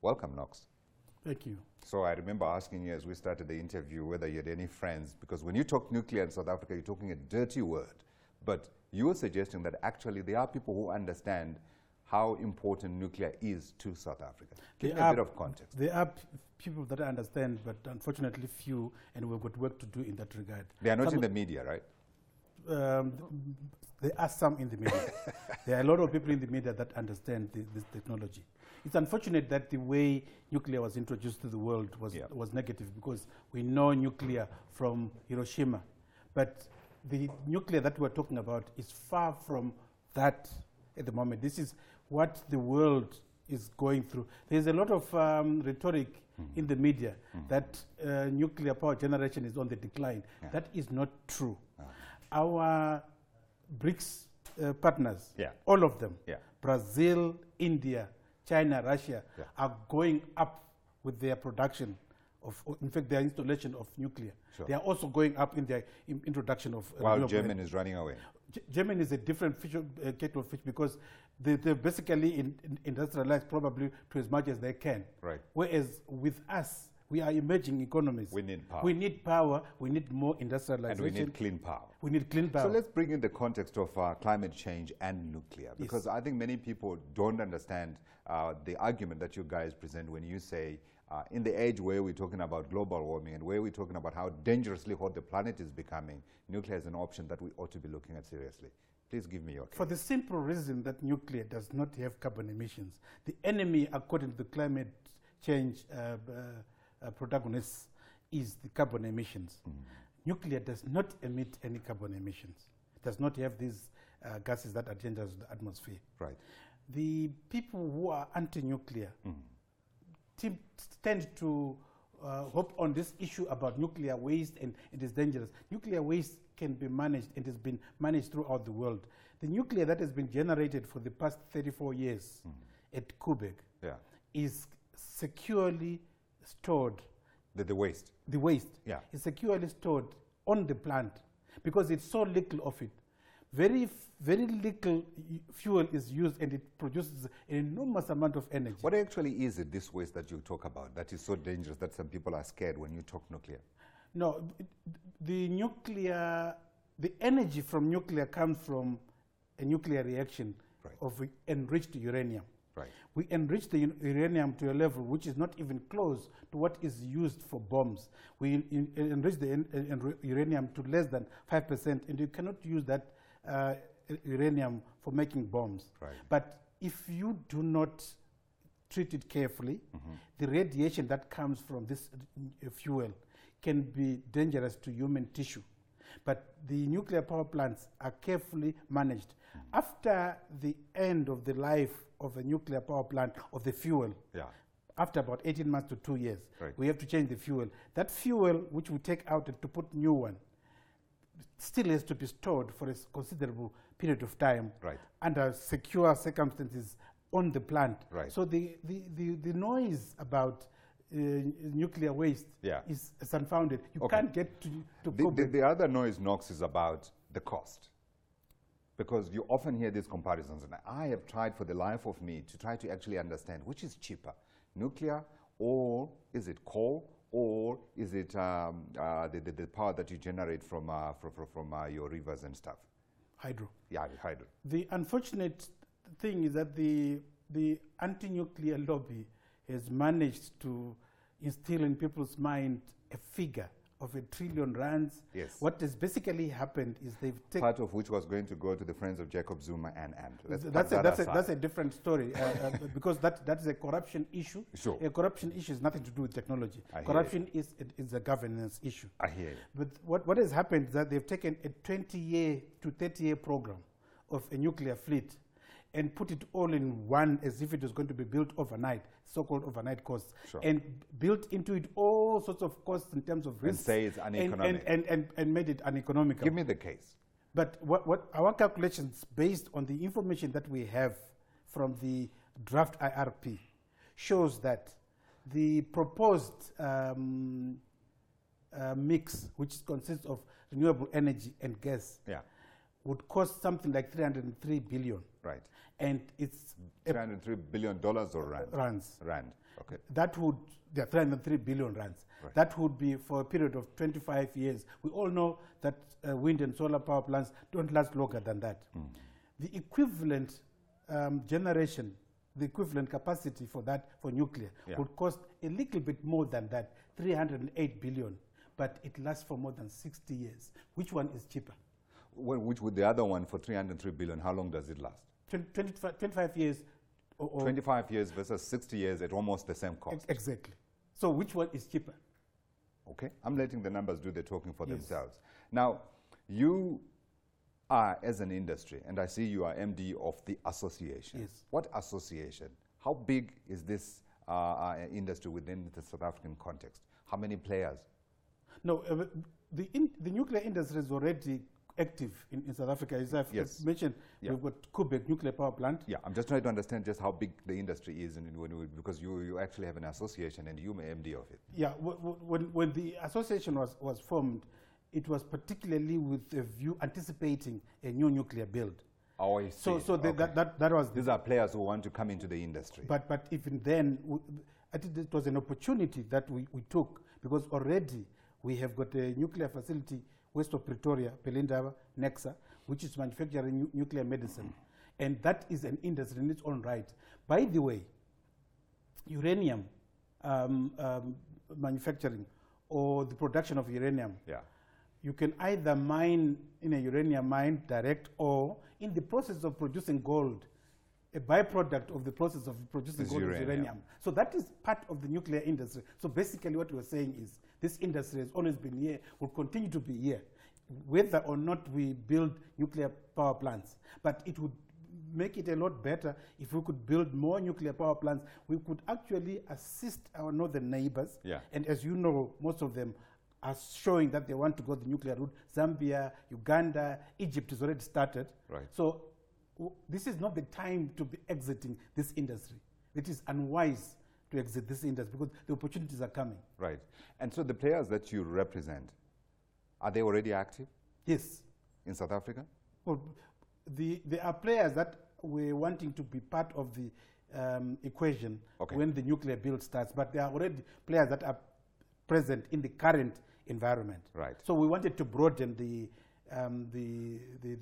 Welcome, Knox. Thank you. So I remember asking you as we started the interview whether you had any friends, because when you talk nuclear in South Africa, you're talking a dirty word. But you were suggesting that actually there are people who understand how important nuclear is to South Africa. Give me a bit of context. There are people that understand, but unfortunately few, and we've got work to do in that regard. They are not in the media, right? There are some in the media. There are a lot of people in the media that understand this technology. It's unfortunate that the way nuclear was introduced to the world was negative, because we know nuclear from Hiroshima. But the nuclear that we're talking about is far from that at the moment. This is what the world is going through. There's a lot of rhetoric in the media that nuclear power generation is on the decline. That is not true. Our BRICS partners, all of them, Brazil, India, China, Russia, are going up with their production of, in fact, their installation of nuclear. They are also going up in their introduction of while Germany is running away. Germany is a different fish, kettle of fish, because they're basically industrialized probably to as much as they can. Right. Whereas with us, we are emerging economies. We need power. We need power. We need more industrialization. And we need clean power. We need clean power. So let's bring in the context of climate change and nuclear, because I think many people don't understand the argument that you guys present when you say in the age where we're talking about global warming and where we're talking about how dangerously hot the planet is becoming, nuclear is an option that we ought to be looking at seriously. Please give me your case. For the simple reason that nuclear does not have carbon emissions. The enemy, according to the climate change protagonists, is the carbon emissions. Nuclear does not emit any carbon emissions. It does not have these gases that are dangerous to the atmosphere. Right. The people who are anti-nuclear tend to hope on this issue about nuclear waste, and it is dangerous. Nuclear waste can be managed and has been managed throughout the world. The nuclear that has been generated for the past 34 years at Quebec is securely stored. The waste? The waste is securely stored on the plant, because it's so little of it. Very little fuel is used, and it produces an enormous amount of energy. What actually is it, this waste that you talk about, that is so dangerous that some people are scared when you talk nuclear? No, the energy from nuclear comes from a nuclear reaction of enriched uranium. Right. We enrich the uranium to a level which is not even close to what is used for bombs. We enrich the uranium to less than 5%, and you cannot use that uranium for making bombs. Right. But if you do not treat it carefully, the radiation that comes from this fuel can be dangerous to human tissue. But the nuclear power plants are carefully managed. After the end of the life of a nuclear power plant, of the fuel, after about 18 months to 2 years, we have to change the fuel. That fuel, which we take out to put new one, still has to be stored for a considerable period of time under secure circumstances on the plant. So the noise about nuclear waste is unfounded. You can't get to the other noise, Knox, is about the cost. Because you often hear these comparisons, and I have tried for the life of me to try to actually understand which is cheaper, nuclear, or is it coal, or is it the power that you generate from your rivers and stuff? Hydro. Yeah, hydro. The unfortunate thing is that the anti-nuclear lobby has managed to instill in people's mind a figure of R1 trillion. Yes. What has basically happened is they've taken... Part of which was going to go to the friends of Jacob Zuma and that's a different story, because that is a corruption issue. Sure. A corruption issue has nothing to do with technology. Corruption is a governance issue. I hear you. But what has happened is that they've taken a 20-year to 30-year program of a nuclear fleet and put it all in one, as if it was going to be built overnight, so-called overnight costs, and built into it all sorts of costs in terms of risk. And say it's uneconomic. And made it uneconomical. Give me the case. But what our calculations, based on the information that we have from the draft IRP, shows that the proposed mix, which consists of renewable energy and gas, would cost something like 303 billion. Right. And it's $303 billion or rand? Rands. Rand. Okay. That would, there are 303 billion rands. Right. That would be for a period of 25 years. We all know that wind and solar power plants don't last longer than that. The equivalent generation, the equivalent capacity for that, for nuclear, would cost a little bit more than that, 308 billion, but it lasts for more than 60 years. Which one is cheaper? Well, which would the other one for 303 billion, how long does it last? 25 years. 25 years versus 60 years at almost the same cost. Exactly. So which one is cheaper? Okay, I'm letting the numbers do the talking for themselves. Now, you are, as an industry, and I see you are MD of the association. Yes. What association? How big is this industry within the South African context? How many players? No, the nuclear industry is already active in South Africa. As I've mentioned, we've got Quebec nuclear power plant. Yeah, I'm just trying to understand just how big the industry is, and because you actually have an association and you're MD of it. Yeah, when the association was formed, it was particularly with a view anticipating a new nuclear build. Oh, I see. So okay. that was... These are players who want to come into the industry. But even then, I think it was an opportunity that we took, because already we have got a nuclear facility west of Pretoria, Pelindaba, Nexa, which is manufacturing nuclear medicine. And that is an industry in its own right. By the way, uranium manufacturing or the production of uranium, you can either mine in a uranium mine direct, or in the process of producing gold, a byproduct of the process of producing gold is uranium. So that is part of the nuclear industry. So basically what we're saying is this industry has always been here, will continue to be here, whether or not we build nuclear power plants. But it would make it a lot better if we could build more nuclear power plants. We could actually assist our northern neighbors. And as you know, most of them are showing that they want to go the nuclear route. Zambia, Uganda, Egypt has already started. So this is not the time to be exiting this industry. It is unwise to exit this industry because the opportunities are coming. Right. And so the players that you represent, are they already active? Yes. In South Africa? Well, there are players that were wanting to be part of the equation when the nuclear build starts, but there are already players that are present in the current environment. Right. So we wanted to broaden the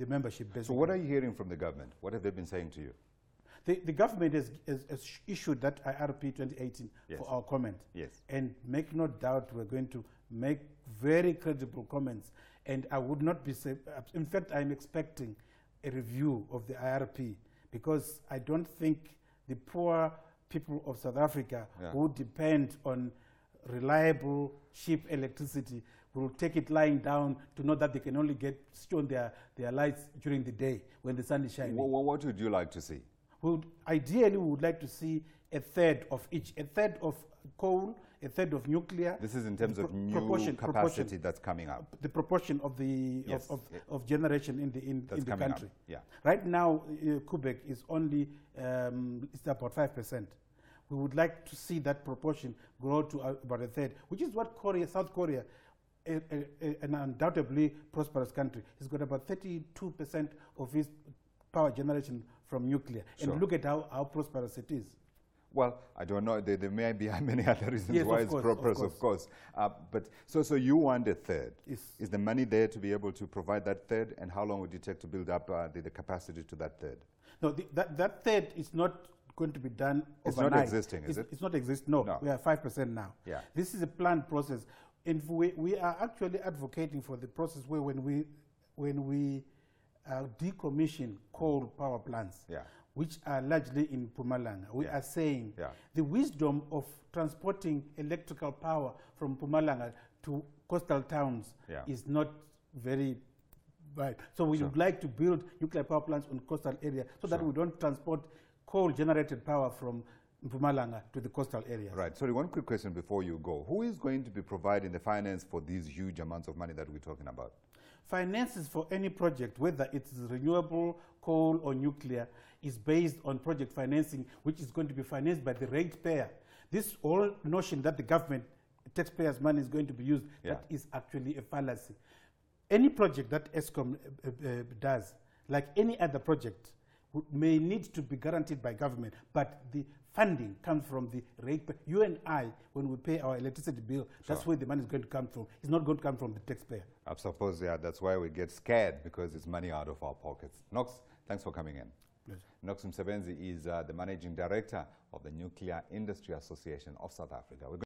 membership. Basically. So what are you hearing from the government? What have they been saying to you? The government has issued that IRP 2018 for our comment. And make no doubt we're going to make very credible comments. And I would not be safe. In fact, I'm expecting a review of the IRP, because I don't think the poor people of South Africa who depend on reliable, cheap electricity will take it lying down to know that they can only get shown their lights during the day when the sun is shining. What would you like to see? Ideally, we would like to see a third of each, a third of coal, a third of nuclear. This is in terms of new capacity that's coming up. The proportion of the of generation in the country. Right now, Quebec is only it's about 5%. We would like to see that proportion grow to about a third, which is what South Korea, an undoubtedly prosperous country, has got about 32% of its power generation from nuclear. And look at how prosperous it is. Well, I don't know. There may be many other reasons why it's prosperous, of course. But so you want a third. Is the money there to be able to provide that third? And how long would it take to build up the capacity to that third? No, that third is not going to be done overnight. It's not existing, is it? It's not existing. No, we are 5% now. This is a planned process. And we are actually advocating for the process where when we decommission coal power plants, which are largely in Mpumalanga, we are saying the wisdom of transporting electrical power from Mpumalanga to coastal towns is not very right. So we would like to build nuclear power plants on coastal area so that we don't transport coal-generated power from Mpumalanga to the coastal areas. Right. Sorry, one quick question before you go. Who is going to be providing the finance for these huge amounts of money that we're talking about? Finances for any project, whether it's renewable, coal, or nuclear, is based on project financing, which is going to be financed by the ratepayer. This whole notion that the government, taxpayers' money is going to be used, that is actually a fallacy. Any project that ESCOM does, like any other project, may need to be guaranteed by government, but the funding comes from the rate. You and I, when we pay our electricity bill, that's where the money is going to come from. It's not going to come from the taxpayer. I suppose, yeah, that's why we get scared, because it's money out of our pockets. Knox, thanks for coming in. Pleasure. Knox Msebenzi is the Managing Director of the Nuclear Industry Association of South Africa.